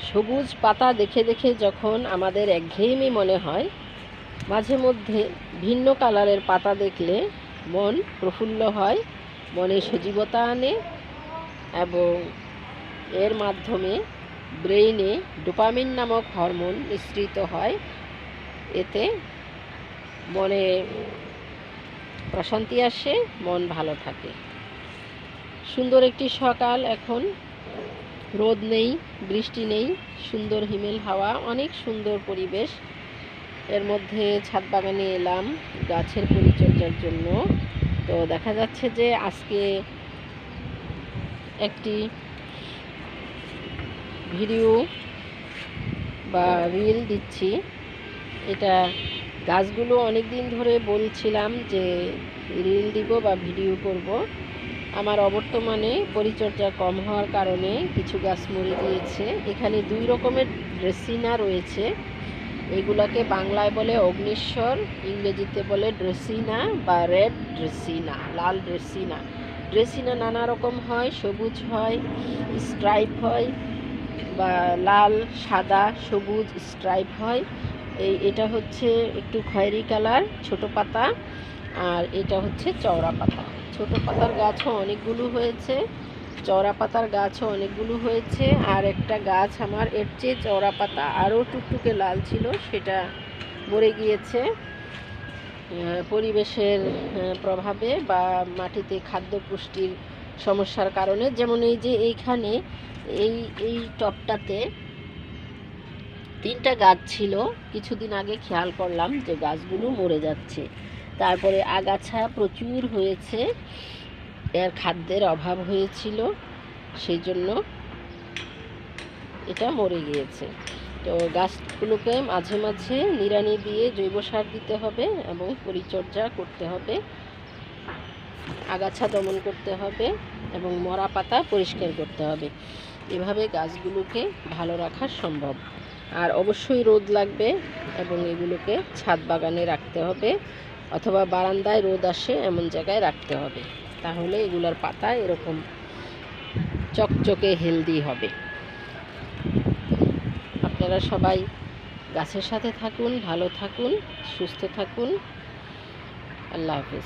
সবুজ পাতা দেখে দেখে যখন আমাদের একঘেয়েমি মনে হয়, মাঝে মধ্যে ভিন্ন কালারের পাতা দেখলে মন প্রফুল্ল হয়, মনে সজীবতা আনে এবং এর মাধ্যমে ব্রেইনে ডোপামিন নামক হরমোন নিঃসৃত হয়। এতে মনে প্রশান্তি আসে, মন ভালো থাকে। সুন্দর একটি সকাল, এখন রোদ নেই, বৃষ্টি নেই, সুন্দর হিমেল হাওয়া, অনেক সুন্দর পরিবেশ। এর মধ্যে ছাদ বাগানে এলাম গাছের পরিচর্যার জন্য। তো দেখা যাচ্ছে যে আজকে একটি ভিডিও বা রিল দিচ্ছি। এটা গাছগুলো অনেক দিন ধরে বলছিলাম যে রিল দিব বা ভিডিও করব। আমার অবর্তমানে পরিচর্যা কম হওয়ার কারণে কিছু গাছ মরে গিয়েছে। এখানে 2 রকমের ড্রেসিনা রয়েছে। এগুলাকে বাংলায় বলে অগ্নিশ্বর, ইংরেজিতে বলে ড্রেসিনা বা রেড ড্রেসিনা, লাল ড্রেসিনা। ড্রেসিনা নানা রকম হয়, সবুজ হয়, স্ট্রাইপ হয়, বা লাল, সাদা, সবুজ স্ট্রাইপ হয়। এটা হচ্ছে একটু খয়েরি কালার, ছোট পাতা, আর এটা হচ্ছে চওড়া পাতা। ছোট পাতার গাছও অনেকগুলো হয়েছে, চওড়া পাতার গাছও অনেকগুলো হয়েছে। আর একটা গাছ আমার এর চেয়ে চওড়া পাতা আরও টুকটুকে লাল ছিল, সেটা মরে গিয়েছে পরিবেশের প্রভাবে বা মাটিতে খাদ্য পুষ্টির সমস্যার কারণে। যেমন এই যে এইখানে এই টবটাতে 3টা গাছ ছিল, কিছুদিন আগে খেয়াল করলাম যে গাছগুলো মরে যাচ্ছে। তারপরে আগাছা প্রচুর হয়েছে, এর খাদ্যের অভাব হয়েছিল, সেই জন্য এটা মরে গিয়েছে। তো গাছগুলোকে মাঝে মাঝে নিড়ানি দিয়ে জৈব সার দিতে হবে এবং পরিচর্যা করতে হবে, আগাছা দমন করতে হবে এবং মরা পাতা পরিষ্কার করতে হবে। এভাবে গাছগুলোকে ভালো রাখা সম্ভব। আর অবশ্যই রোদ লাগবে এবং এগুলোকে ছাদ বাগানে রাখতে হবে অথবা বারান্দায় রোদ আসে এমন জায়গায় রাখতে হবে, তাহলে এগুলোর পাতা এরকম চকচকে হেলদি হবে। আপনারা সবাই গাছের সাথে থাকুন, ভালো থাকুন, সুস্থ থাকুন। আল্লাহ হাফেজ।